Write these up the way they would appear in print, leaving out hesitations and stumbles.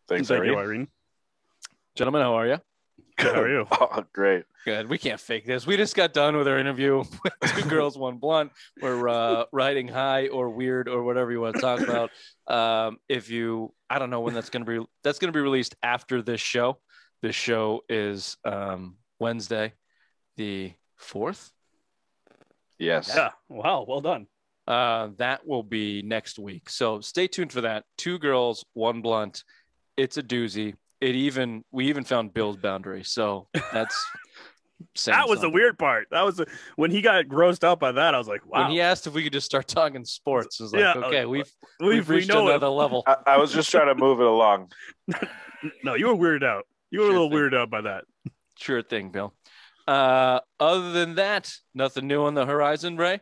Thanks, Thank you, Irene. Irene. Gentlemen, how are you? Good, how are you? Oh, great. Good. We can't fake this. We just got done with our interview with Two Girls, One Blunt. We're riding high or weird or whatever you want to talk about. I don't know when that's going to be. That's going to be released after this show. This show is Wednesday, the 4th. Yes. Yeah. Wow. Well done. That will be next week. So stay tuned for that. Two Girls, One Blunt. It's a doozy. We even found Bill's boundary. So that's That was the weird part. That was when he got grossed out by that. I was like, wow. When he asked if we could just start talking sports, I was like, okay, we've reached another level. I was just trying to move it along. No, you were weirded out. You were a little weirded out by that. Sure thing, Bill. Other than that, nothing new on the horizon, Ray?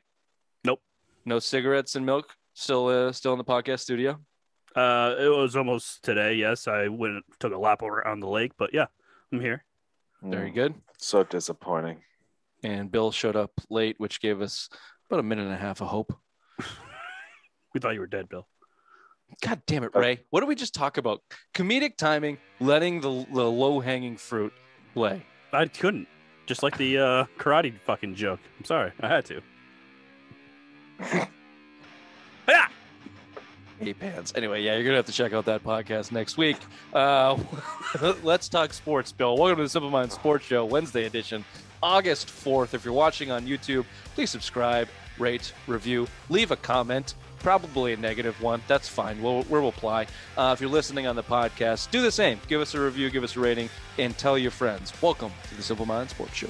Nope. No cigarettes and milk? Still in the podcast studio? It was almost today. Yes, I took a lap around the lake, but yeah, I'm here. Very good. So disappointing. And Bill showed up late, which gave us about a minute and a half of hope. We thought you were dead, Bill. God damn it, Ray. What did we just talk about? Comedic timing, letting the low-hanging fruit lay. I couldn't. Just like the karate fucking joke. I'm sorry. I had to. Yeah. Hey, pants. Anyway, yeah, you're going to have to check out that podcast next week. Let's talk sports, Bill. Welcome to the Simple Minds Sports Show, Wednesday edition, August 4th. If you're watching on YouTube, please subscribe, rate, review, leave a comment, probably a negative one. That's fine. We'll reply. If you're listening on the podcast, do the same. Give us a review, give us a rating, and tell your friends. Welcome to the Simple Minds Sports Show.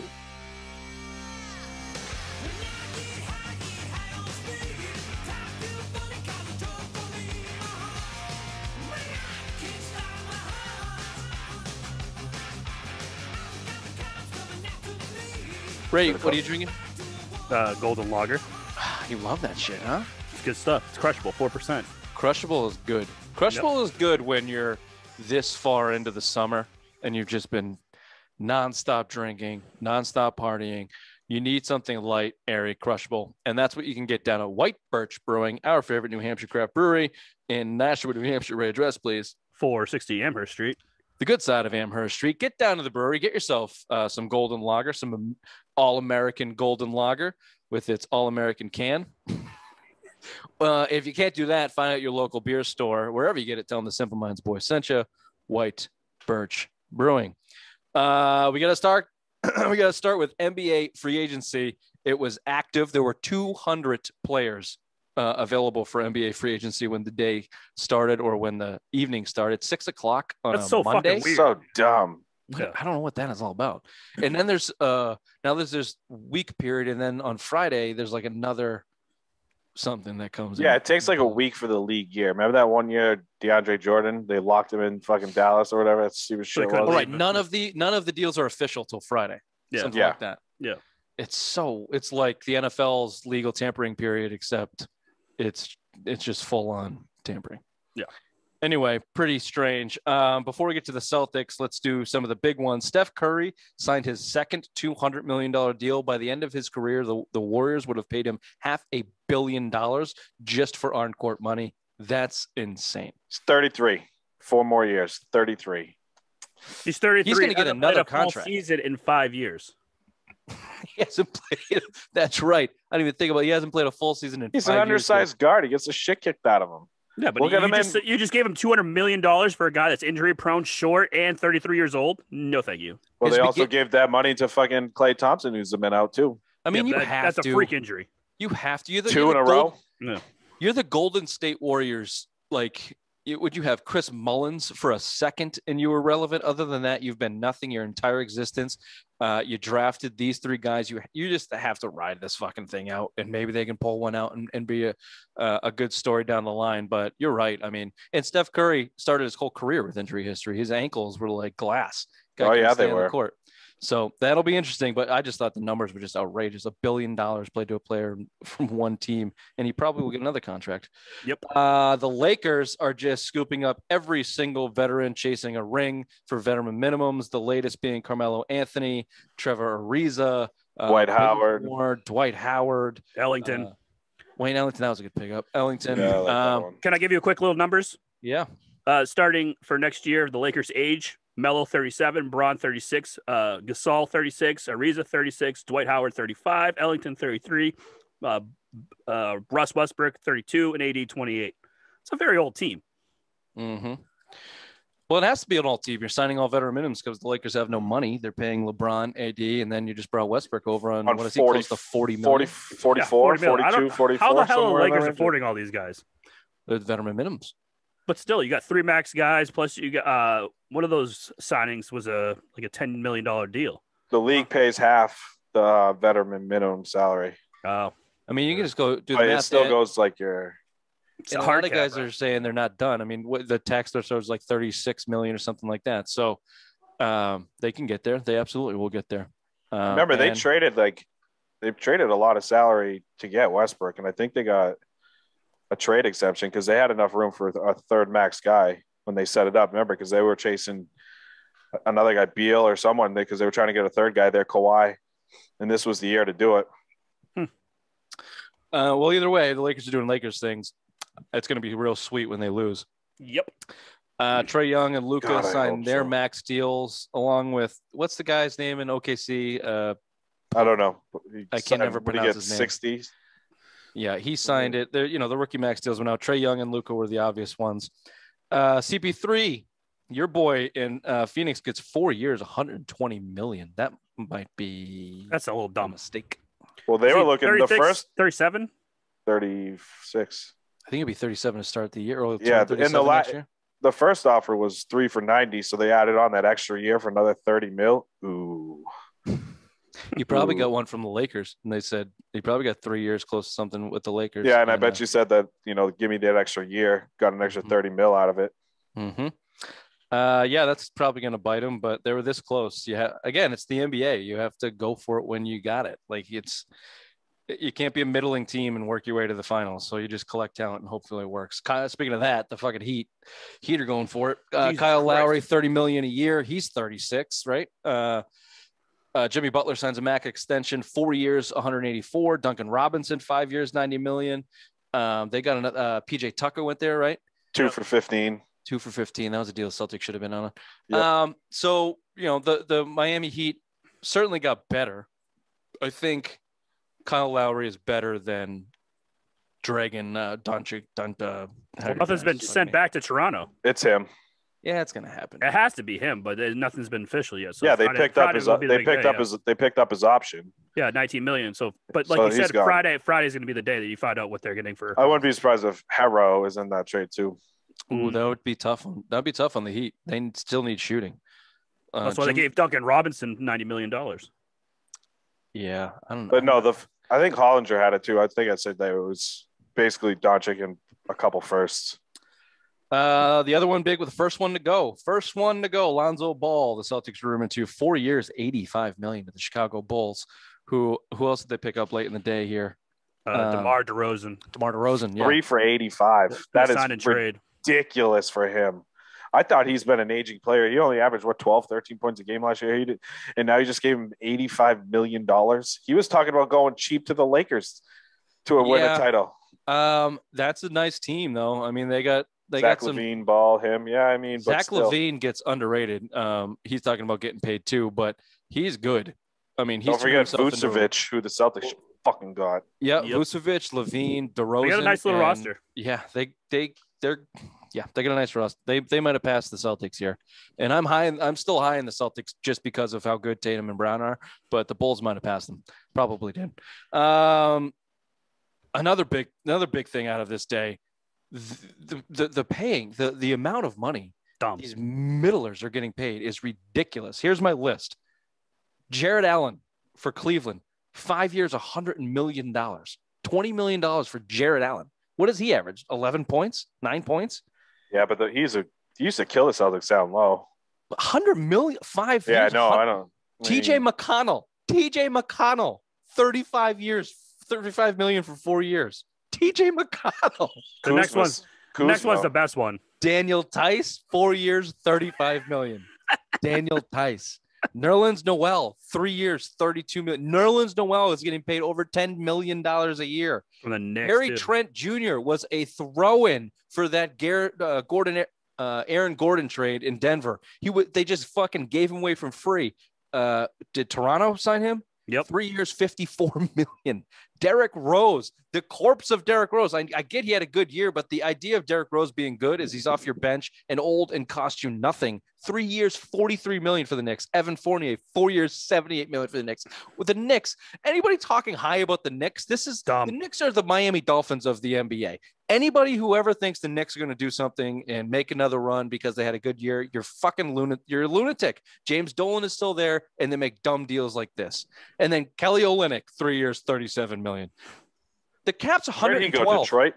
Ray, what are you drinking? Golden Lager. You love that shit, huh? It's good stuff. It's crushable, 4%. Crushable is good. Crushable is good when you're this far into the summer and you've just been nonstop drinking, nonstop partying. You need something light, airy, crushable. And that's what you can get down at White Birch Brewing, our favorite New Hampshire craft brewery in Nashua, New Hampshire. Ray, address, please. 460 Amherst Street. The good side of Amherst Street. Get down to the brewery. Get yourself some golden lager, some all-American golden lager with its all-American can. If you can't do that, find out your local beer store. Wherever you get it, tell them the Simple Minds boys sent you. White Birch Brewing. We got to start. We got to start with NBA free agency. It was active. There were 200 players available for NBA free agency when the day started or when the evening started. 6 o'clock on That's so Monday. fucking weird. So dumb. Yeah. I don't know what that is all about. And then there's this week period, and then on Friday there's like another something that comes in. Yeah, it takes like a week for the league year. Remember that one year, DeAndre Jordan? They locked him in fucking Dallas or whatever. That's stupid shit. couldn't All right, leave. none of the deals are official till Friday. Yeah. Something Yeah. like that. Yeah. It's like the NFL's legal tampering period, except it's just full on tampering. Yeah. Anyway, pretty strange. Before we get to the Celtics, let's do some of the big ones. Steph Curry signed his second $200 million deal. By the end of his career, the Warriors would have paid him $500 million just for on-court money. That's insane. It's 33. 4 more years. 33. He's 33. He's going to get Hasn't another played a full contract. season in 5 years. He hasn't played. That's right. I didn't even think about it. He hasn't played a full season in 5 He's years. an undersized guard. He gets the shit kicked out of him. Yeah, but Look at him you just gave him $200 million for a guy that's injury prone, short, and 33 years old. No, thank you. Well, His they also gave that money to fucking Klay Thompson, who's been out too. I mean, Yeah, that's a freak injury. You have to. You're the, 2 you're in the a row. No. You're the Golden State Warriors. Like, would you have Chris Mullins for a second and you were relevant? Other than that, you've been nothing your entire existence. You drafted these 3 guys. You just have to ride this fucking thing out, and maybe they can pull one out and be a good story down the line. But you're right. I mean, and Steph Curry started his whole career with injury history. His ankles were like glass. Guy Oh, couldn't yeah, stay they on the were. court. So that'll be interesting. But I just thought the numbers were just outrageous. $1 billion played to a player from one team, and he probably will get another contract. Yep. The Lakers are just scooping up every single veteran chasing a ring for veteran minimums. The latest being Carmelo Anthony, Trevor Ariza, Dwight Howard. Dwight Howard, Ellington. Wayne Ellington. That was a good pickup. Ellington. Yeah, I like that one. Can I give you a quick little numbers? Yeah. Starting for next year, the Lakers age: Melo 37, Braun 36, Gasol 36, Ariza 36, Dwight Howard 35, Ellington 33, Russ Westbrook 32, and AD 28. It's a very old team. Mm-hmm. Well, it has to be an all team. You're signing all veteran minimums because the Lakers have no money. They're paying LeBron, AD, and then you just brought Westbrook over on what is 40, he close to 40 million? 44, 42, 44. How the hell are the Lakers affording all these guys? They're the veteran minimums. But still, you got 3 max guys, plus you got one of those signings was like a $10 million deal. The league pays half the veteran minimum salary. Oh. I mean, you can just go do but the math. It still goes like your. And a lot of guys are saying they're not done. I mean, the tax threshold is like 36 million or something like that. So they can get there. They absolutely will get there. Remember, they've traded a lot of salary to get Westbrook, and I think they got a trade exception because they had enough room for a third max guy when they set it up. Remember, because they were chasing another guy, Beal or someone, because they were trying to get a third guy there, Kawhi, and this was the year to do it. Well, either way, the Lakers are doing Lakers things. It's going to be real sweet when they lose. Yep. Trae Young and Luka signed their so. max deals along with what's the guy's name in OKC? I don't know. I can never pronounce his name. 60. Yeah, he signed it. The rookie max deals went out. Trae Young and Luka were the obvious ones. CP3, your boy in Phoenix gets 4 years, 120 million. That's a little dumb mistake. Well, they were looking the first 37, 36. I think it'd be 37 to start the year. Or yeah, in the first offer was 3 for 90, so they added on that extra year for another 30 mil. Ooh. You probably got one from the Lakers, and they said you probably got 3 years close to something with the Lakers. Yeah, and I bet you said that, give me that extra year, got an extra 30 mil out of it. Mm-hmm. Yeah, that's probably going to bite them, but they were this close. Again, it's the NBA. You have to go for it when you got it. Like you can't be a middling team and work your way to the finals. So you just collect talent and hopefully it works. Speaking of that, the fucking Heat are going for it. Kyle Lowry, 30 million a year. He's 36, right? Jimmy Butler signs a max extension, 4 years, 184. Duncan Robinson, 5 years, 90 million. They got another PJ Tucker went there, right? 2 for 15. 2 for 15. That was a deal Celtics should have been on. Yep. So, the Miami Heat certainly got better. I think Kyle Lowry is better than Dragon Doncic. Nothing's been sent back to Toronto. It's him. Yeah, it's gonna happen. It has to be him, but nothing's been official yet. So yeah, they picked up his option. Yeah, 19 million. So, but like you said, gone. Friday's going to be the day that you find out what they're getting for. I wouldn't be surprised if Harrow is in that trade too. Ooh, that would be tough. That'd be tough on the Heat. They still need shooting. That's why they gave Duncan Robinson $90 million. Yeah, I don't know. But no, I think Hollinger had it too. I think I said that it was basically Doncic and a couple firsts. The other one big with the first one to go. Lonzo Ball, the Celtics were rumored to 4 years, 85 million to the Chicago Bulls. Who else did they pick up late in the day here? DeMar DeRozan. Yeah. 3 for 85. That is trade. Ridiculous for him. I thought he's been an aging player. He only averaged 12, 13 points a game last year. And now you just gave him $85 million. He was talking about going cheap to the Lakers to win a title. That's a nice team though. I mean, they got Zach LaVine, Ball, him. Yeah, I mean, Zach LaVine gets underrated. He's talking about getting paid too, but he's good. I mean, don't forget Vucevic, who the Celtics fucking got. Yeah, yep. Vucevic, LaVine, DeRozan. They got a nice little roster. Yeah, they got a nice roster. They might have passed the Celtics here, and I'm still high in the Celtics just because of how good Tatum and Brown are. But the Bulls might have passed them. Probably did. Another big thing out of this day. The paying, the amount of money these middlers are getting paid is ridiculous. Here's my list. Jared Allen for Cleveland, 5 years, $100 million, $20 million for Jared Allen. What does he average? 11 points, 9 points? Yeah, but he used to kill the Celtics down low. 100 million, 5 years. Yeah, no, I don't. TJ McConnell, 35 years, 35 million for 4 years. TJ McConnell. The next one's the best one. Daniel Tice, 4 years, 35 million. Daniel Tice. Nerlens Noel, 3 years, $32 million. Nerlens Noel is getting paid over $10 million a year. From the Knicks, Gary too. Trent Jr. was a throw-in for that Aaron Gordon trade in Denver. They just fucking gave him away from free. Did Toronto sign him? Yep. 3 years, $54 million. Derrick Rose, the corpse of Derrick Rose. I get he had a good year, but the idea of Derrick Rose being good is he's off your bench and old and cost you nothing. 3 years, $43 million for the Knicks. Evan Fournier, 4 years, $78 million for the Knicks. With the Knicks, anybody talking high about the Knicks? This is dumb. The Knicks are the Miami Dolphins of the NBA. Anybody who ever thinks the Knicks are going to do something and make another run because they had a good year, you're fucking lunatic. You're a lunatic. James Dolan is still there, and they make dumb deals like this. And then Kelly Olynyk, 3 years, $37 million. The cap's 112. Where did he go? Detroit?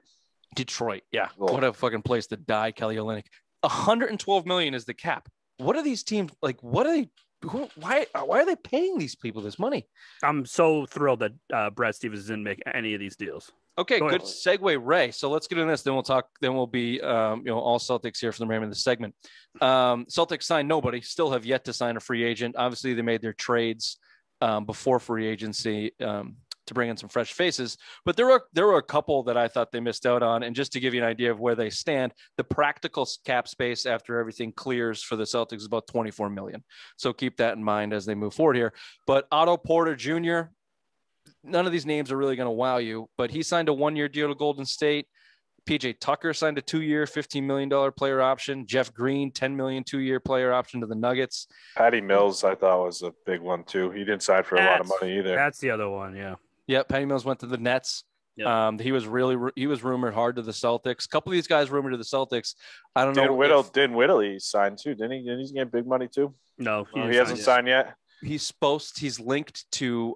Detroit, yeah. Oh. What a fucking place to die, Kelly Olynyk. 112 million is the cap. What are these teams like? What are they? Why are they paying these people this money? I'm so thrilled that Brad Stevens didn't make any of these deals. Okay, good segue, Ray. So let's get into this. Then we'll talk. Then we'll be, all Celtics here for the remainder of the segment. Celtics signed nobody. Still have yet to sign a free agent. Obviously, they made their trades before free agency to bring in some fresh faces. But there were a couple that I thought they missed out on. And just to give you an idea of where they stand, the practical cap space after everything clears for the Celtics is about 24 million. So keep that in mind as they move forward here. But Otto Porter Jr., none of these names are really going to wow you, but he signed a 1-year deal to Golden State. PJ Tucker signed a 2-year, $15 million player option. Jeff Green, $10 million, 2-year player option to the Nuggets. Patty Mills, I thought, was a big one too. He didn't sign for a lot of money either. That's the other one, yeah. Yeah, Patty Mills went to the Nets. Yep. He was rumored hard to the Celtics. A couple of these guys rumored to the Celtics. I don't know. Dan Whittley signed too, didn't he? Didn't he get big money too? No, he hasn't signed yet. He's linked to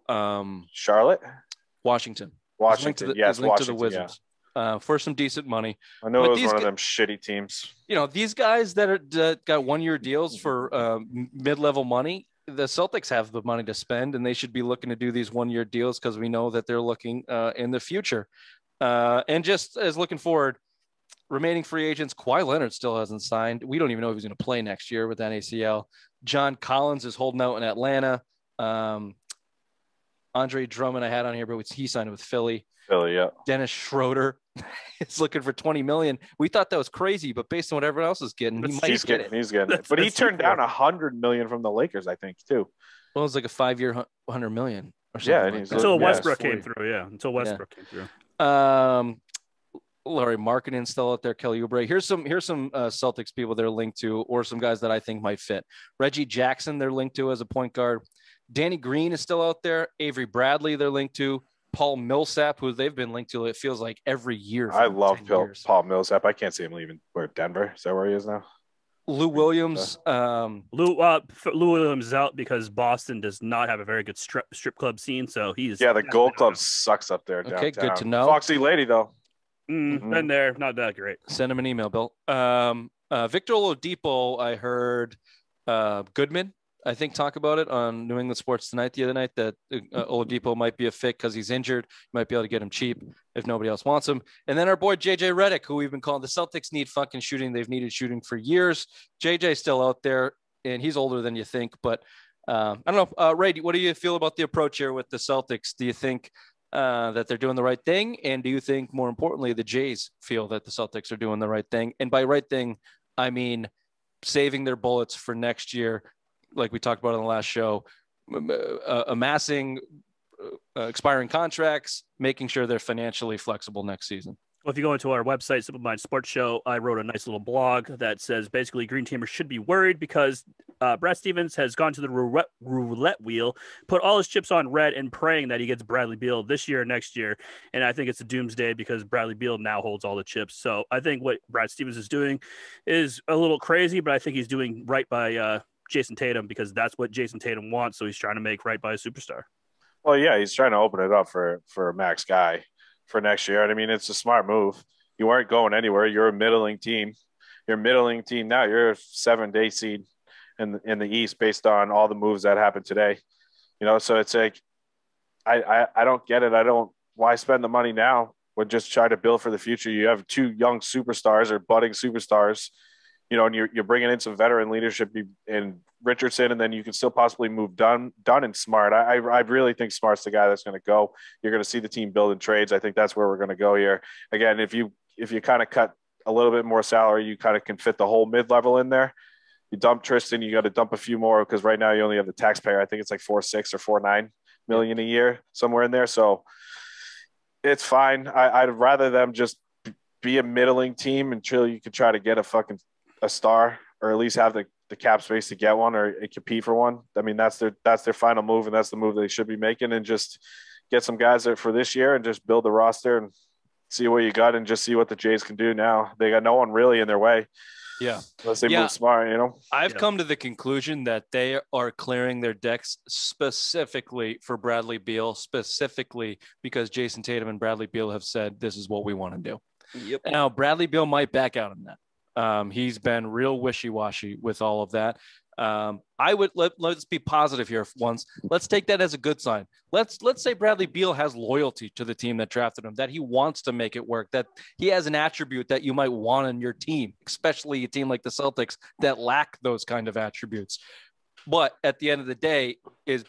Charlotte, Washington. Washington, he's linked to the Wizards for some decent money. I know it was one of them shitty teams. These guys that got 1-year deals for mid-level money. The Celtics have the money to spend, and they should be looking to do these 1-year deals because we know that they're looking in the future. And just as looking forward, remaining free agents, Kawhi Leonard still hasn't signed. We don't even know if he's going to play next year with that ACL. John Collins is holding out in Atlanta. Andre Drummond I had on here, but he signed with Philly. Yeah. Dennis Schroeder is looking for $20 million. We thought that was crazy, but based on what everyone else is getting, he's getting it. But he turned down $100 million from the Lakers, I think, too. Well, it was like a 5-year, $100 million or something. Yeah, until Westbrook came through. Yeah, until Westbrook came through. Larry Markkanen still out there. Kelly Oubre. Here's some Celtics people they're linked to, or some guys that I think might fit. Reggie Jackson they're linked to as a point guard. Danny Green is still out there. Avery Bradley they're linked to. Paul Millsap, who they've been linked to, it feels like every year. I love Paul Millsap. I can't see him leaving. Where, Denver? Is that where he is now? Lou Williams. Lou Williams is out because Boston does not have a very good strip club scene. So he's the Gold Club sucks up there. Okay, downtown. good to know. Foxy lady though. Been there, not that great. Send him an email, Bill. Victor Oladipo, I heard Goodman, I think, talk about it on New England Sports Tonight the other night that Oladipo might be a fit because he's injured. You might be able to get him cheap if nobody else wants him. And then our boy JJ Redick, who we've been calling the Celtics need fucking shooting. They've needed shooting for years. JJ's still out there, and he's older than you think. But I don't know. Ray, what do you feel about the approach here with the Celtics? Do you think that they're doing the right thing? And do you think, more importantly, the Jays feel that the Celtics are doing the right thing? And by right thing, I mean saving their bullets for next year, like we talked about on the last show, amassing expiring contracts, making sure they're financially flexible next season. Well, if you go into our website, Simple Mind Sports Show, I wrote a nice little blog that says basically Green Teamers should be worried because Brad Stevens has gone to the roulette wheel, put all his chips on red and praying that he gets Bradley Beal this year or next year. And I think it's a doomsday because Bradley Beal now holds all the chips. So I think what Brad Stevens is doing is a little crazy, but I think he's doing right by Jason Tatum because that's what Jason Tatum wants. So he's trying to make right by a superstar. Well, yeah, he's trying to open it up for a max guy for next year. And I mean, it's a smart move. You weren't going anywhere. You're a middling team. You're a middling team now. You're a 7-8 seed in the East based on all the moves that happened today. So it's like, I don't get it. Why spend the money now? We'll just try to build for the future. You have 2 young superstars or budding superstars. and you're bringing in some veteran leadership in Richardson, and then you can still possibly move Dunn and Smart. I really think Smart's the guy that's going to go. You're going to see the team building trades. I think that's where we're going to go here. Again, if you kind of cut a little bit more salary, you kind of can fit the whole mid-level in there. You dump Tristan, you got to dump a few more because right now you only have the taxpayer. I think it's like 4.6 or 4.9 million a year, somewhere in there. So it's fine. I'd rather them just be a middling team until you could try to get a star, or at least have the cap space to get one or compete for one. I mean, that's their final move, and that's the move they should be making, and just get some guys there for this year and just build the roster and see what you got and just see what the Jays can do now. They got no one really in their way. Yeah. Unless they move smart, I've come to the conclusion that they are clearing their decks specifically for Bradley Beal, specifically because Jason Tatum and Bradley Beal have said, this is what we want to do. Yep. Now, Bradley Beal might back out on that. He's been real wishy-washy with all of that. Let's be positive here for once. Let's take that as a good sign. Let's say Bradley Beal has loyalty to the team that drafted him, that he wants to make it work, that he has an attribute that you might want on your team, especially a team like the Celtics that lack those kind of attributes. But at the end of the day, is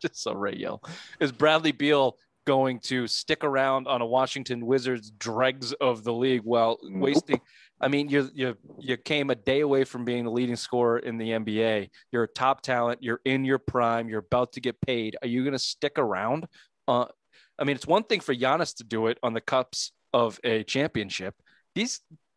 just so Ray yell, is Bradley Beal going to stick around on a Washington Wizards dregs of the league while wasting? I mean, you came a day away from being the leading scorer in the NBA. You're a top talent. You're in your prime. You're about to get paid. Are you going to stick around? I mean, it's one thing for Giannis to do it on the cups of a championship.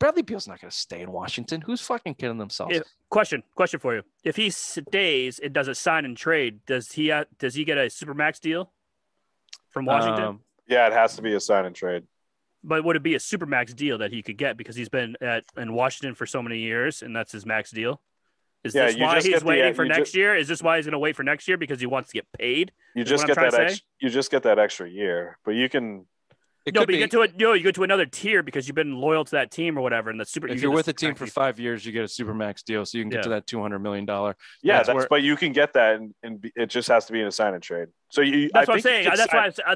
Bradley Beal's not going to stay in Washington. Who's fucking kidding themselves? Question for you. If he stays and doesn't sign and trade, does he get a Supermax deal from Washington? Yeah, it has to be a sign and trade. But would it be a Supermax deal that he could get because he's been in Washington for so many years and that's his max deal? Is this why he's waiting for next year? Is this why he's going to wait for next year because he wants to get paid? You just get that extra year, but you can. You get to another tier because you've been loyal to that team or whatever, and if you're with a team for 5 years, you get a Supermax deal, so you can get to that $200 million. Yeah, but you can get that, and it just has to be in a sign and trade. So that's what I'm saying.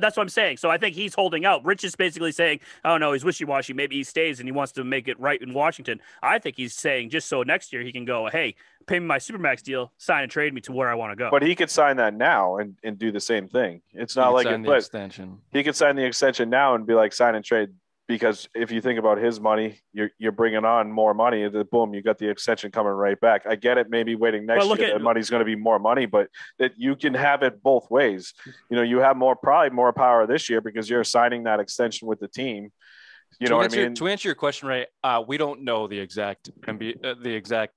That's what I'm saying. So I think he's holding out. Rich is basically saying, "Oh no, he's wishy-washy. Maybe he stays and he wants to make it right in Washington." I think he's saying just so next year he can go, "Hey, pay me my Supermax deal, sign and trade me to where I want to go." But he could sign that now and do the same thing. It's not like the extension. He could sign the extension now and be like sign and trade. Because if you think about his money, you're bringing on more money. Boom, you got the extension coming right back. I get it. Maybe waiting next year, the money's going to be more money, but that you can have it both ways. You have probably more power this year because you're signing that extension with the team. You know what I mean? To answer your question, Ray, we don't know the exact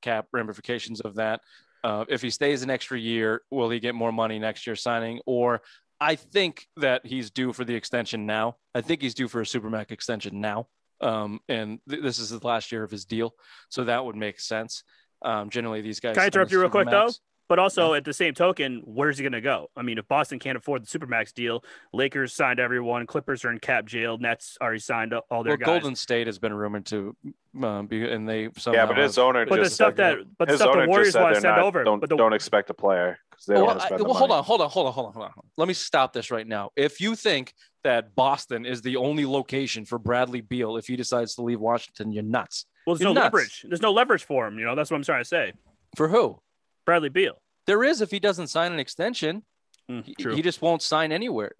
cap ramifications of that. If he stays an extra year, will he get more money next year signing? Or I think that he's due for the extension now. I think he's due for a Supermax extension now. And this is the last year of his deal. So that would make sense. Generally, these guys. Can I interrupt you real quick, though? But also, at the same token, where's he going to go? I mean, if Boston can't afford the Supermax deal, Lakers signed everyone, Clippers are in cap jail, Nets already signed all their guys. Golden State has been rumored to be, and they somehow. But his owner the stuff the Warriors want to send over. Don't expect a player. Hold on. Let me stop this right now. If you think that Boston is the only location for Bradley Beal if he decides to leave Washington, you're nuts. Well, there's no leverage. There's no leverage for him. That's what I'm trying to say. For who? Bradley Beal. There is if he doesn't sign an extension. True. He just won't sign anywhere.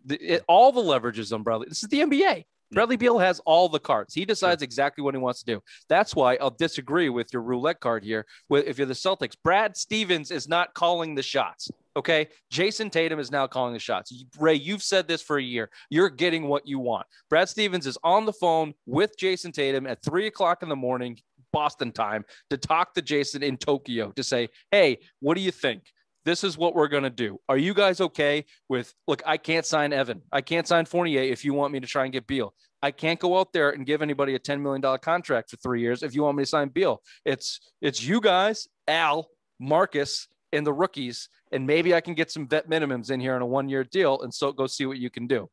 All the leverage is on Bradley. This is the NBA. Bradley Beal has all the cards. He decides exactly what he wants to do. That's why I'll disagree with your roulette card here. If you're the Celtics, Brad Stevens is not calling the shots. Okay. Jason Tatum is now calling the shots. Ray, you've said this for a year. You're getting what you want. Brad Stevens is on the phone with Jason Tatum at 3:00 in the morning, Boston time, to talk to Jason in Tokyo to say, hey, what do you think? This is what we're going to do. Are you guys okay with, look, I can't sign Evan. I can't sign Fournier if you want me to try and get Beal. I can't go out there and give anybody a $10 million contract for 3 years if you want me to sign Beal. It's you guys, Al, Marcus, and the rookies, and maybe I can get some vet minimums in here on a 1-year deal, and so go see what you can do.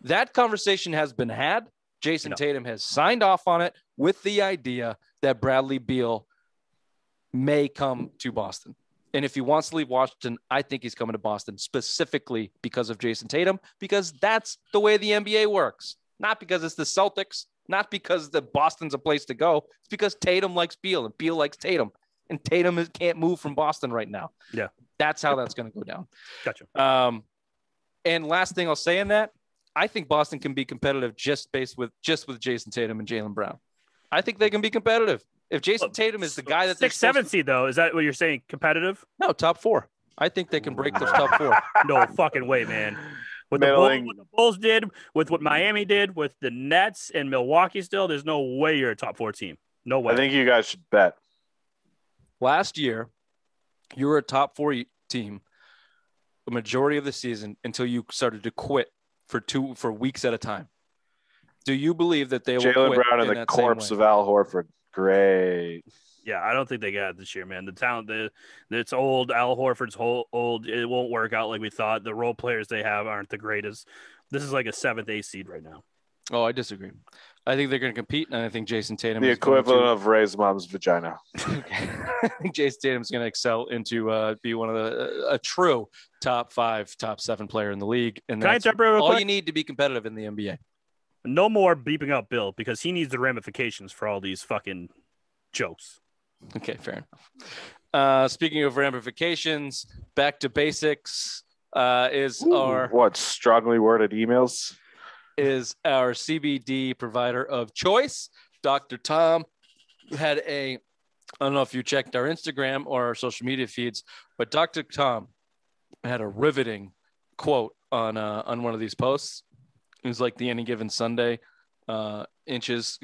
That conversation has been had. Jason Tatum has signed off on it with the idea that Bradley Beal may come to Boston. And if he wants to leave Washington, I think he's coming to Boston specifically because of Jason Tatum, because that's the way the NBA works. Not because it's the Celtics, not because the Boston's a place to go. It's because Tatum likes Beal and Beal likes Tatum, and Tatum can't move from Boston right now. Yeah, that's how that's going to go down. Gotcha. And last thing I'll say in that, I think Boston can be competitive just with Jason Tatum and Jaylen Brown. I think they can be competitive. If Jason Tatum is the guy that 6th, 7th seed, though, is that what you're saying? Competitive? No, top 4. I think they can break the top 4. No fucking way, man. What the Bulls did, with what Miami did, with the Nets and Milwaukee still, there's no way you're a top 4 team. No way. I think you guys should bet. Last year, you were a top 4 team the majority of the season until you started to quit for weeks at a time. Do you believe that they will quit? Jaylen Brown and the corpse of Al Horford. Great. Yeah, I don't think they got it this year, man. The talent, it's old. Al Horford's old. It won't work out like we thought. The role players they have aren't the greatest. This is like a 7th, 8th seed right now. Oh, I disagree. I think they're going to compete, and I think Jason Tatum the equivalent of Ray's mom's vagina. I think Jason Tatum's going to excel into be one of a true top 5, top 7 player in the league, and that's all you need to be competitive in the NBA. No more beeping up Bill because he needs the ramifications for all these fucking jokes. Okay, fair enough. Speaking of ramifications, back to basics is our strongly worded emails. Is our CBD provider of choice. Dr. Tom had I don't know if you checked our Instagram or our social media feeds, but Dr. Tom had a riveting quote on one of these posts. It was like the Any Given Sunday inches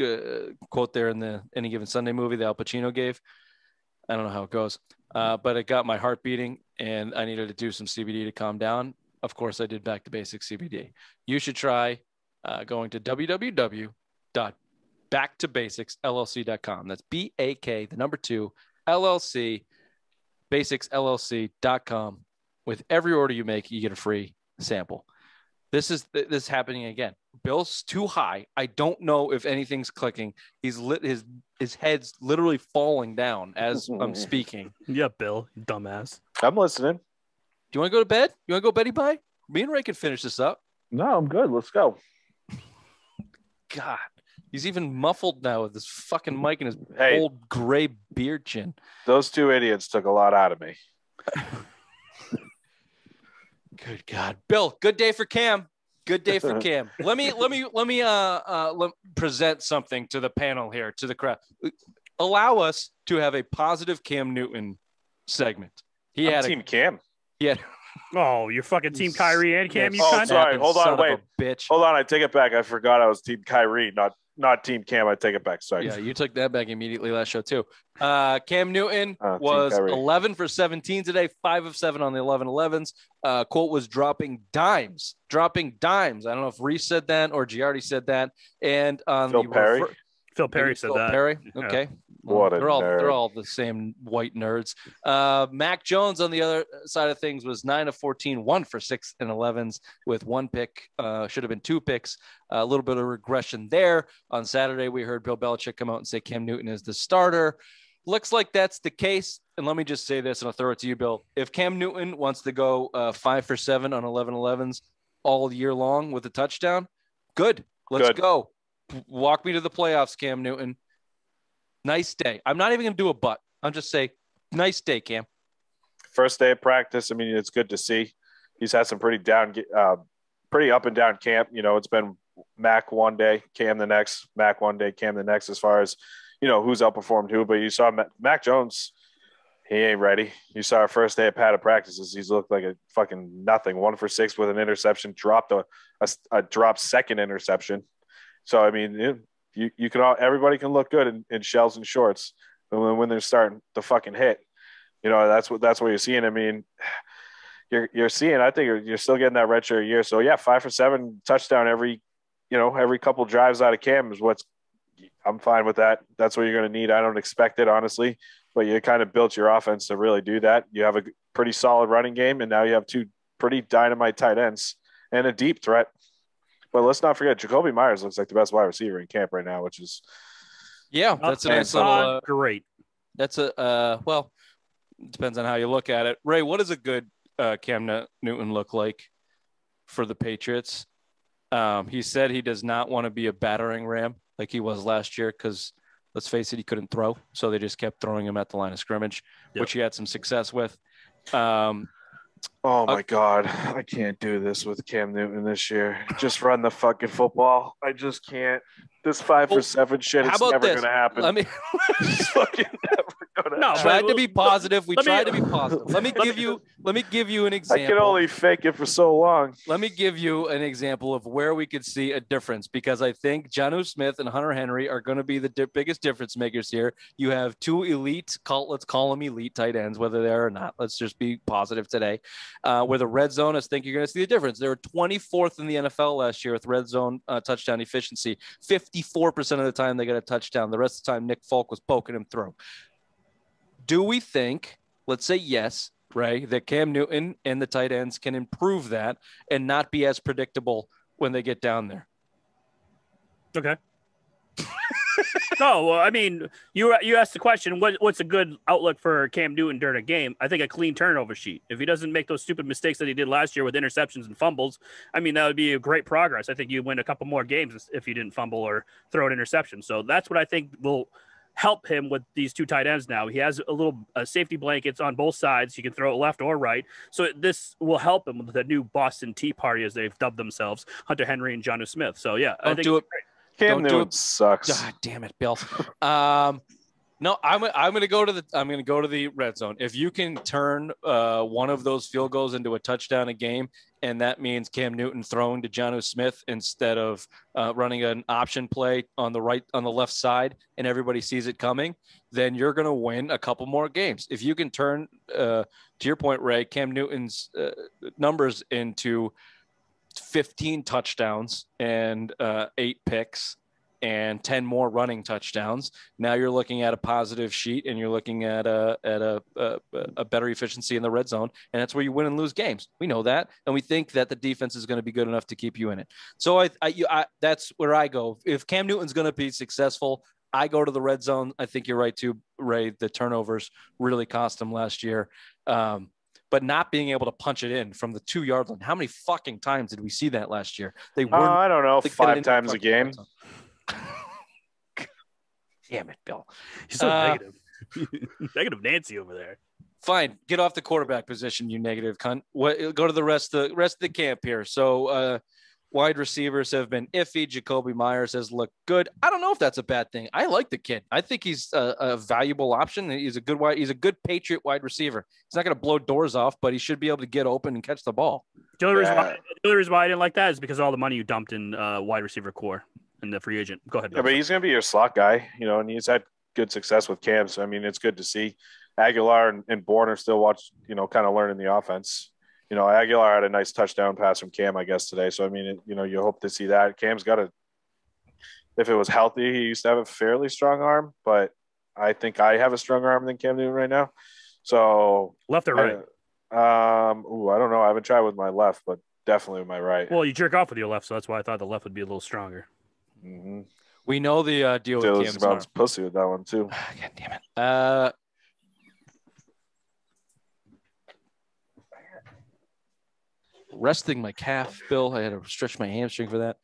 quote there in the Any Given Sunday movie that Al Pacino gave. I don't know how it goes, but it got my heart beating, and I needed to do some CBD to calm down. Of course, I did Back to Basics CBD. You should try going to www.backtobasicsllc.com. That's BAK, the number 2, LLC, basicsllc.com. With every order you make, you get a free sample. This is happening again. Bill's too high. I don't know if anything's clicking. He's his head's literally falling down as I'm speaking. Yeah, Bill, you dumbass. I'm listening. Do you want to go to bed? You want to go Betty Bye? Me and Ray can finish this up. No, I'm good. Let's go. God, he's even muffled now with this fucking mic and his old gray beard chin. Those 2 idiots took a lot out of me. Good God, Bill. Good day for Cam. Good day for Cam. Let me present something to the panel here, to the crowd. Allow us to have a positive Cam Newton segment. Team Cam. Yeah. Oh, you're fucking Team Kyrie and Cam. You cunt. Sorry. Hold on. Wait. Bitch. Hold on. I take it back. I forgot I was Team Kyrie, not Team Cam. I take it back. Sorry. Yeah, you took that back immediately last show too. Cam Newton was 11 for 17 today, 5 of 7 on the 11-11s. Quote was dropping dimes. I don't know if Reese said that or Giardi said that. And on Phil Perry. Phil Perry said that. Perry. Okay. Yeah. Well, they're all the same white nerds. Mac Jones on the other side of things was 9 of 14, 1 for 6 and 11s with 1 pick. Should have been 2 picks. A little bit of regression there. On Saturday, we heard Bill Belichick come out and say Cam Newton is the starter. Looks like that's the case. And let me just say this, and I'll throw it to you, Bill. If Cam Newton wants to go 5 for 7 on 11-11s all year long with a touchdown, good. Let's go. Walk me to the playoffs, Cam Newton. Nice day. I'm not even going to do a but. I'm just saying, nice day, Cam. First day of practice. I mean, it's good to see. He's had some pretty up and down camp. You know, it's been Mac one day, Cam the next, Mac one day, Cam the next, as far as, you know, who's outperformed who. But you saw Mac Jones, he ain't ready. You saw our first day of padded practices. He's looked like a fucking nothing. 1 for 6 with an interception, dropped a dropped second interception. So, I mean, you can everybody can look good in shells and shorts when they're starting to fucking hit. You know, that's what you're seeing. I mean, you're seeing. I think you're still getting that redshirt year. So yeah, 5 for 7 touchdown every couple drives out of Cam is what's. I'm fine with that. That's what you're going to need. I don't expect it, honestly, but you kind of built your offense to really do that. You have a pretty solid running game, and now you have 2 pretty dynamite tight ends and a deep threat. But let's not forget, Jacoby Myers looks like the best wide receiver in camp right now, which is that's a nice little great. That's well, it depends on how you look at it. Ray, what does a good Cam Newton look like for the Patriots? He said he does not want to be a battering ram. like he was last year because, let's face it, he couldn't throw. So they just kept throwing him at the line of scrimmage, which he had some success with. Oh my God, I can't do this with Cam Newton this year. Just run the fucking football. I just can't. This 5 for 7 shit, it's never going to happen. Let me it's fucking never going to happen. Tried to be positive. We tried to be positive. Let me give you an example. I can only fake it for so long. Let me give you an example of where we could see a difference, because I think Jonnu Smith and Hunter Henry are going to be the biggest difference makers here. You have two elite, let's call them elite tight ends, whether they are or not. Let's just be positive today. Where the red zone, I think you're going to see the difference. They were 24th in the NFL last year with red zone touchdown efficiency. 54% of the time they got a touchdown. The rest of the time, Nick Folk was poking him through. Do we think, let's say yes, Ray, that Cam Newton and the tight ends can improve that and not be as predictable when they get down there? Okay. No, well, I mean, you asked the question, what's a good outlook for Cam Newton during a game? I think a clean turnover sheet. If he doesn't make those stupid mistakes that he did last year with interceptions and fumbles, I mean, that would be a great progress. I think you win a couple more games if you didn't fumble or throw an interception. So that's what I think will help him with these two tight ends now. He has a little safety blankets on both sides. He can throw it left or right. So this will help him with the new Boston Tea Party, as they've dubbed themselves, Hunter Henry and Jonnu Smith. So, yeah, I think it's great. Cam Newton sucks. God damn it, Bill. No, I'm going to go to the red zone. If you can turn one of those field goals into a touchdown a game, and that means Cam Newton throwing to Jonnu Smith instead of running an option play on the left side, and everybody sees it coming, then you're going to win a couple more games. If you can turn, to your point, Ray, Cam Newton's numbers into 15 touchdowns and 8 picks and 10 more running touchdowns. Now you're looking at a positive sheet, and you're looking at a better efficiency in the red zone. And that's where you win and lose games. We know that. And we think that the defense is going to be good enough to keep you in it. So I that's where I go. If Cam Newton's going to be successful, I go to the red zone. I think you're right too, Ray. The turnovers really cost him last year. But not being able to punch it in from the 2-yard line. How many fucking times did we see that last year? They weren't. I don't know, 5 times a game. Damn it, Bill. You're so negative. Negative Nancy over there. Fine. Get off the quarterback position, you negative cunt. Go to the rest of the camp here. So wide receivers have been iffy. Jacoby Myers has looked good. I don't know if that's a bad thing. I like the kid. I think he's a valuable option. He's a good Patriot wide receiver. He's not going to blow doors off, but he should be able to get open and catch the ball. The only reason why I didn't like that is because of all the money you dumped in wide receiver core and the free agent. Go ahead. Yeah, but he's going to be your slot guy, and he's had good success with Cam. So, I mean, it's good to see. Aguilar and Bourne are still kind of learning the offense. Aguilar had a nice touchdown pass from Cam, I guess, today. So, I mean, you hope to see that. Cam's got if it was healthy, he used to have a fairly strong arm, but I think I have a stronger arm than Cam Newton right now. So left or right? I don't know. I haven't tried with my left, but definitely with my right. Well, you jerk off with your left, so that's why I thought the left would be a little stronger. Mm-hmm. We know the deal with Cam's about pussy with that one too. God damn it. Resting my calf, Bill. I had to stretch my hamstring for that.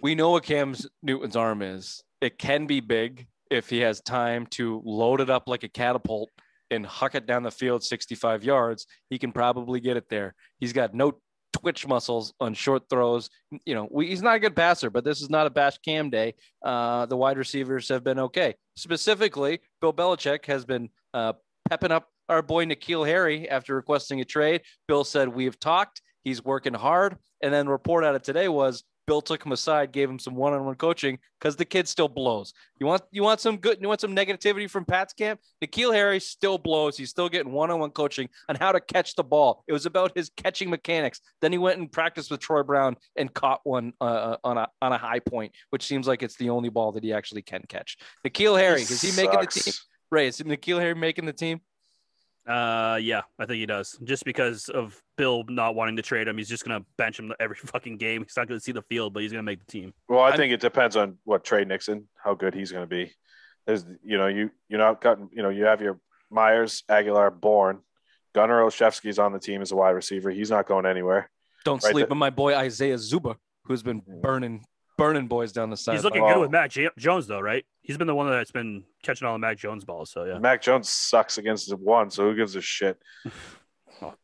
We know what Cam Newton's arm is. It can be big if he has time to load it up like a catapult and huck it down the field 65 yards. He can probably get it there. He's got no twitch muscles on short throws. He's not a good passer, but this is not a bash Cam day. The wide receivers have been okay. Specifically, Bill Belichick has been pepping up our boy N'Keal Harry after requesting a trade. Bill said, we've talked. He's working hard. And then the report out of today was Bill took him aside, gave him some one-on-one coaching because the kid still blows. You want some negativity from Pat's camp? N'Keal Harry still blows. He's still getting one-on-one coaching on how to catch the ball. It was about his catching mechanics. Then he went and practiced with Troy Brown and caught one on a high point, which seems like it's the only ball that he actually can catch. N'Keal Harry, is he making the team? Ray, is N'Keal Harry making the team? Yeah, I think he does. Just because of Bill not wanting to trade him, he's just going to bench him every fucking game. He's not going to see the field, but he's going to make the team. Well, I think it depends on what Trey Nixon, how good he's going to be. There's, you have your Myers, Aguilar, Bourne, Gunnar Olszewski's on the team as a wide receiver. He's not going anywhere. Don't sleep on my boy Isaiah Zuba, who's been burning burning boys down the side. He's looking good with Mac Jones, though, right? He's been the one that's been catching all the Mac Jones balls. So yeah, Mac Jones sucks against the one, so who gives a shit? Oh,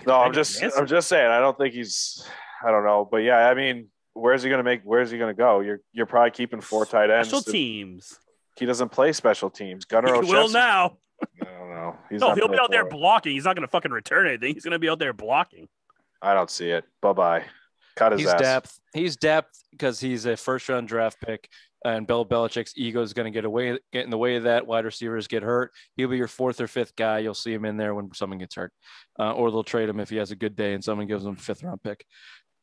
No, I'm just saying. I don't think he's. I don't know, but yeah, I mean, where's he gonna go? You're probably keeping 4 tight ends. Special teams. He doesn't play special teams. Gunnar He O'Shea will now. I don't know. He'll be out there blocking. He's not going to fucking return anything. He's going to be out there blocking. I don't see it. Bye-bye. Cut his ass. He's depth because he's a first-round draft pick, and Bill Belichick's ego is going to get in the way of that. Wide receivers get hurt. He'll be your 4th or 5th guy. You'll see him in there when someone gets hurt, or they'll trade him if he has a good day and someone gives him a 5th-round pick.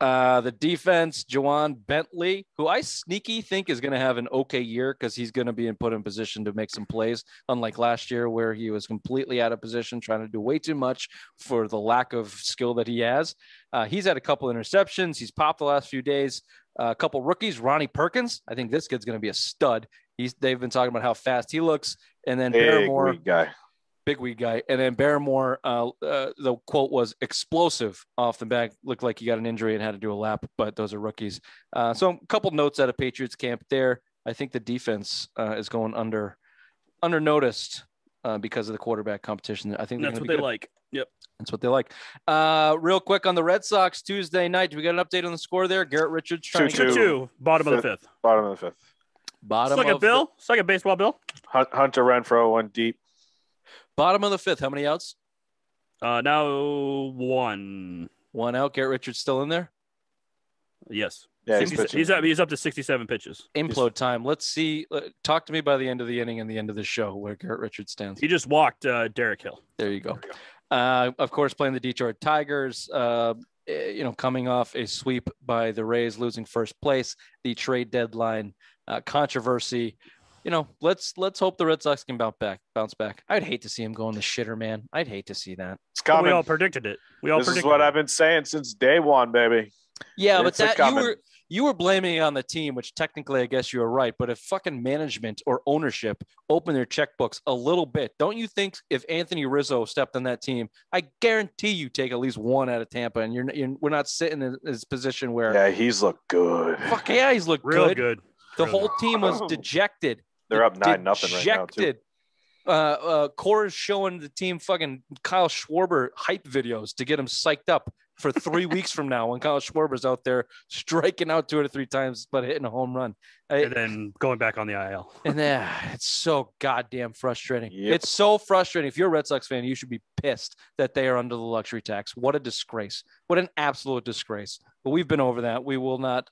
The defense, Juwan Bentley, who I sneaky think is going to have an okay year because he's going to be put in position to make some plays, unlike last year where he was completely out of position, trying to do way too much for the lack of skill that he has. He's had a couple interceptions. He's popped the last few days. A couple rookies, Ronnie Perkins. I think this kid's going to be a stud. They've been talking about how fast he looks. And then Barrymore. Big weed guy. And then Barrymore, the quote was explosive off the back. Looked like he got an injury and had to do a lap, but those are rookies. So a couple notes out of Patriots camp there. I think the defense is going under noticed because of the quarterback competition. I think that's what they like. Yep. That's what they like. Real quick on the Red Sox Tuesday night. Do we got an update on the score there? Garrett Richards trying 2-2. Bottom of the 5th. Bottom of the 5th. Second baseball, Bill. Hunter Renfroe went deep. Bottom of the 5th. How many outs? Now 1. 1 out. Garrett Richards still in there? Yes. Yeah, he's up to 67 pitches. Implode time. Let's see. Talk to me by the end of the inning and the end of the show where Garrett Richards stands. He just walked Derek Hill. There you go. Of course, playing the Detroit Tigers. Coming off a sweep by the Rays, losing first place. The trade deadline controversy. Let's hope the Red Sox can bounce back. I'd hate to see him go in the shitter, man. I'd hate to see that. It's coming. We all predicted it. This is what I've been saying since day one, baby. Yeah, but you were blaming it on the team, which technically I guess you were right. But if fucking management or ownership open their checkbooks a little bit, don't you think if Anthony Rizzo stepped on that team, I guarantee you take at least 1 out of Tampa, and we're not sitting in this position where he's looked good. Fuck yeah, he's looked real good. The whole team was dejected. They're up 9-0 right now, too. Cora's showing the team fucking Kyle Schwarber hype videos to get him psyched up for 3 weeks from now when Kyle Schwarber's out there striking out 2 or 3 times but hitting a home run. And then going back on the IL. And it's so goddamn frustrating. Yep. It's so frustrating. If you're a Red Sox fan, you should be pissed that they are under the luxury tax. What a disgrace. What an absolute disgrace. But we've been over that. We will not.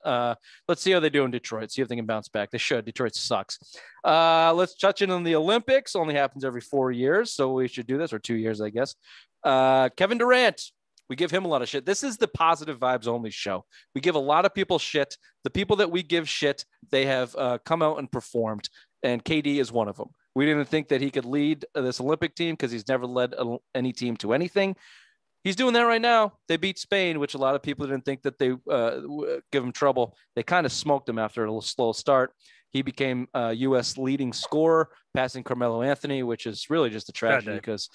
Let's see how they do in Detroit. See if they can bounce back. They should. Detroit sucks. Let's touch in on the Olympics. Only happens every 4 years. So we should do this, or 2 years, I guess. Kevin Durant. We give him a lot of shit. This is the positive vibes only show. We give a lot of people shit. The people that we give shit, they have come out and performed. And KD is one of them. We didn't think that he could lead this Olympic team because he's never led any team to anything. He's doing that right now. They beat Spain, which a lot of people didn't think that they give him trouble. They kind of smoked him after a little slow start. He became U.S. leading scorer, passing Carmelo Anthony, which is really just a tragedy because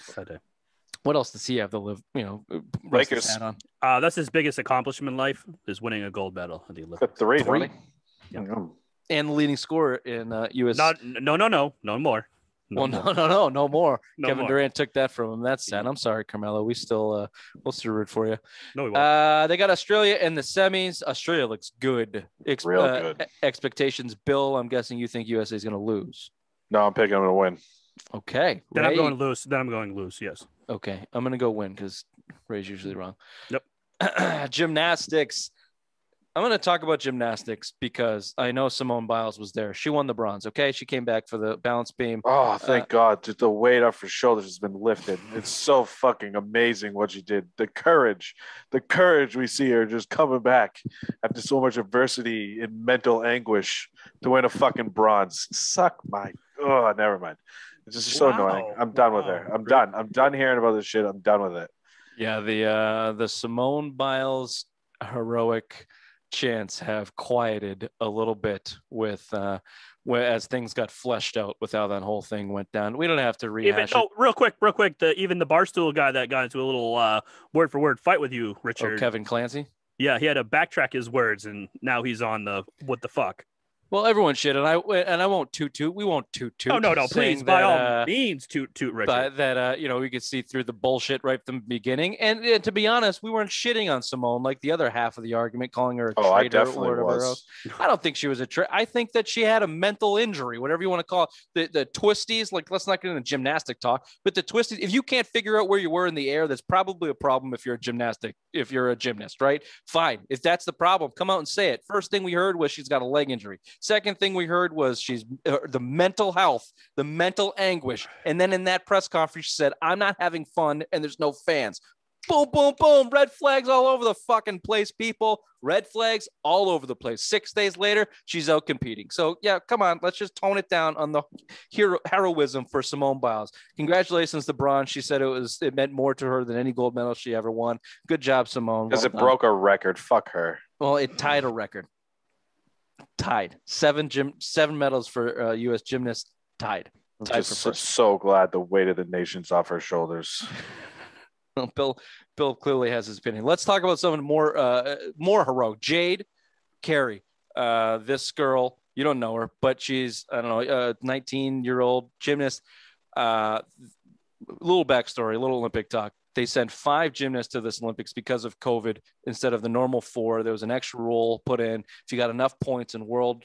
what else does he have to live? Lakers. On? That's his biggest accomplishment in life is winning a gold medal at the Olympics. 3. Yeah. And the leading scorer in U.S. No more. No more. No Kevin more. Durant took that from him. That's sad. I'm sorry, Carmelo. We'll still root for you. No, we won't. They got Australia in the semis. Australia looks good. Real good. Expectations, Bill. I'm guessing you think USA is going to lose. No, I'm picking them to win. Okay. Then I'm going loose. Yes. Okay. I'm going to go win because Ray's usually wrong. Yep. Gymnastics. I'm going to talk about gymnastics because I know Simone Biles was there. She won the bronze. Okay. She came back for the balance beam. Oh, thank God. The weight off her shoulders has been lifted. It's so fucking amazing what she did. The courage we see her just coming back after so much adversity and mental anguish to win a fucking bronze. Never mind. It's just so annoying. I'm done with her. I'm done. I'm done hearing about this shit. I'm done with it. Yeah. The Simone Biles heroic chants have quieted a little bit with as things got fleshed out with how that whole thing went down. We don't have to rehash it. Real quick. Even the Barstool guy that got into a little word for word fight with you, Richard. Kevin Clancy. Yeah, he had to backtrack his words, and now he's on the what the fuck. Well, everyone should, and I won't toot. We won't toot. Oh no, please, by all means, toot Richard. But that we could see through the bullshit right from the beginning. And to be honest, we weren't shitting on Simone like the other half of the argument, calling her a traitor or whatever else. I don't think she was a traitor. I think that she had a mental injury, whatever you want to call it. The twisties, like let's not get into gymnastic talk, but the twisties. If you can't figure out where you were in the air, that's probably a problem. If you're a gymnast, right? Fine. If that's the problem, come out and say it. First thing we heard was she's got a leg injury. Second thing we heard was she's the mental health, the mental anguish. And then in that press conference, she said, I'm not having fun and there's no fans. Boom, boom, boom. Red flags all over the fucking place, people. Red flags all over the place. 6 days later, she's out competing. So, yeah, come on. Let's just tone it down on the heroism for Simone Biles. Congratulations to bronze. She said it meant more to her than any gold medal she ever won. Good job, Simone. Because it broke a record. Fuck her. Well, it tied a record. Seven medals for U.S. gymnasts. Tied. I'm just so glad the weight of the nation's off her shoulders. Bill clearly has his opinion. Let's talk about someone more heroic. Jade Carey. This girl, you don't know her, but she's, I don't know, 19-year-old gymnast. Little backstory, a little Olympic talk. They sent 5 gymnasts to this Olympics because of COVID instead of the normal 4. There was an extra rule put in. If you got enough points in world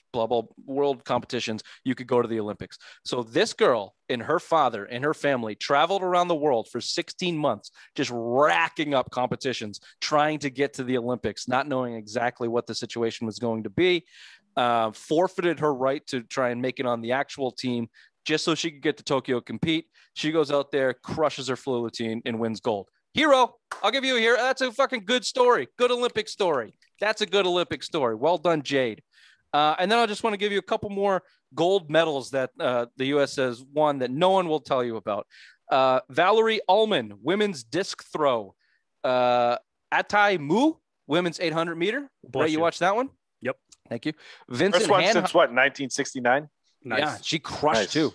competitions, you could go to the Olympics. So this girl and her father and her family traveled around the world for 16 months, just racking up competitions, trying to get to the Olympics, not knowing exactly what the situation was going to be, forfeited her right to try and make it on the actual team just so she could get to Tokyo compete. She goes out there, crushes her flow routine, and wins gold. Hero. I'll give you a hero. That's a fucking good story. Good Olympic story. That's a good Olympic story. Well done, Jade. And then I just want to give you a couple more gold medals that the U.S. has won that no one will tell you about. Valerie Ullman, women's disc throw. Atai Mu, women's 800 meter. Right, you watched that one? Yep. Thank you. Vincent First one since what, 1969? Nice. Yeah, she crushed too.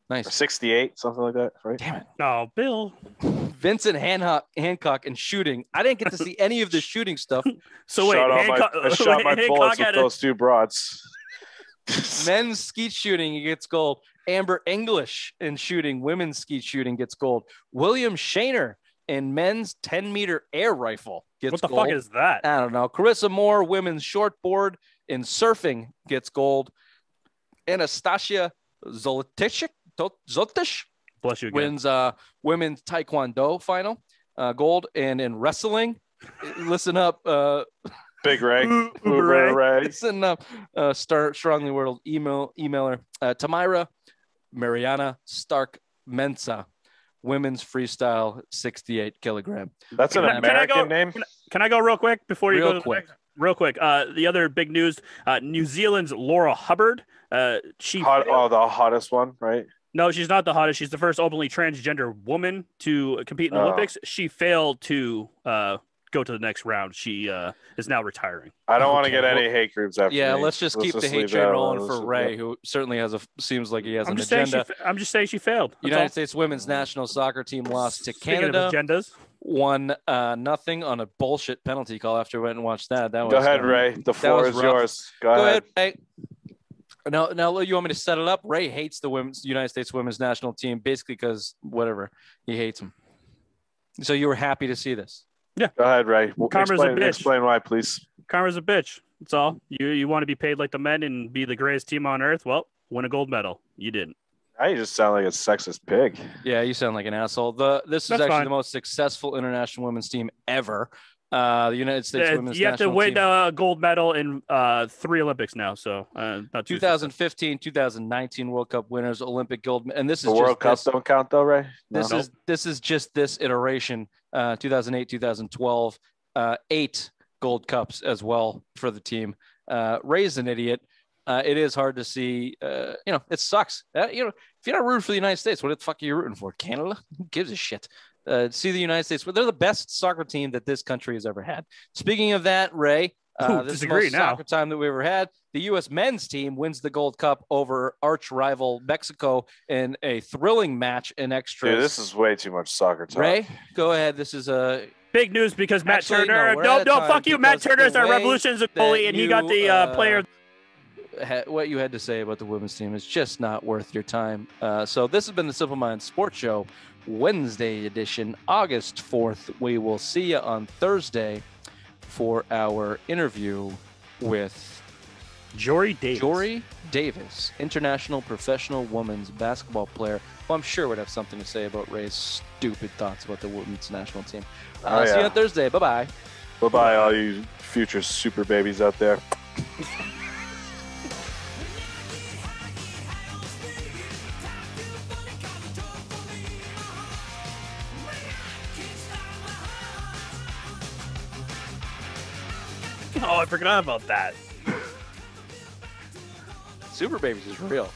Nice. Or 68, something like that, right? Damn it. Oh, Bill. Vincent Hancock and shooting. I didn't get to see any of the shooting stuff. So wait, I shot my bullets with those 2 broads. Men's skeet shooting, he gets gold. Amber English in shooting, women's skeet shooting gets gold. William Shaner in men's 10-meter air rifle gets gold. What the fuck is that? I don't know. Carissa Moore, women's shortboard in surfing gets gold. Anastasia Zoltish Bless you again. wins women's taekwondo final, gold. And in wrestling, listen up, Big Ray, Uber Ray. Listen up, strongly worded emailer Tamira Mariana Stark Mensa, women's freestyle 68 kilogram. That's an American name. Can I go real quick before you Real go? quick. Real quick. The other big news: New Zealand's Laura Hubbard. The hottest one, right? No, she's not the hottest. She's the first openly transgender woman to compete in the Olympics. She failed to go to the next round. She is now retiring. I don't want to get any hate groups after. Yeah, me. let's just keep the hate train rolling for Ray, who certainly seems like he has an agenda. I'm just saying she failed. United States women's national soccer team lost to Canada. Agendas. 1-0 on a bullshit penalty call after we went and watched that. Go ahead, Ray. The floor is yours. Go ahead. Ray. Now, you want me to set it up? Ray hates the United States women's national team basically because whatever. He hates them. So you were happy to see this? Yeah. Go ahead, Ray. Karma's a bitch. Explain why, please. Karma's a bitch. That's all. You want to be paid like the men and be the greatest team on earth? Well, win a gold medal. You didn't. Now you just sound like a sexist pig. Yeah, you sound like an asshole. This is actually the most successful international women's team ever. The United States women's national team. You have to win a gold medal in 3 Olympics now. So, not 2015, 2019 World Cup winners, Olympic gold, and this is the World Cup don't count though, Ray. No. This is just this iteration. 2008, 2012, 8 gold cups as well for the team. Ray's an idiot. It is hard to see. It sucks. If you're not rooting for the United States, what the fuck are you rooting for? Canada? Who gives a shit? See the United States. They're the best soccer team that this country has ever had. Speaking of that, Ray, this is the most soccer time that we ever had. The U.S. men's team wins the Gold Cup over arch rival Mexico in a thrilling match in extras. Dude, this is way too much soccer talk. Ray, go ahead. This is Big news because Matt Actually, Turner. no, we're at a time Fuck you. Matt because Turner's the our way Revolution's goalie, and he got the player. What you had to say about the women's team is just not worth your time. So this has been the Simple Minds Sports Show, Wednesday edition, August 4th. We will see you on Thursday for our interview with Jory Davis, international professional women's basketball player, who I'm sure would have something to say about Ray's stupid thoughts about the women's national team. See you on Thursday. Bye-bye. Bye-bye, all you future super babies out there. Oh, I forgot about that. Super Babies is real.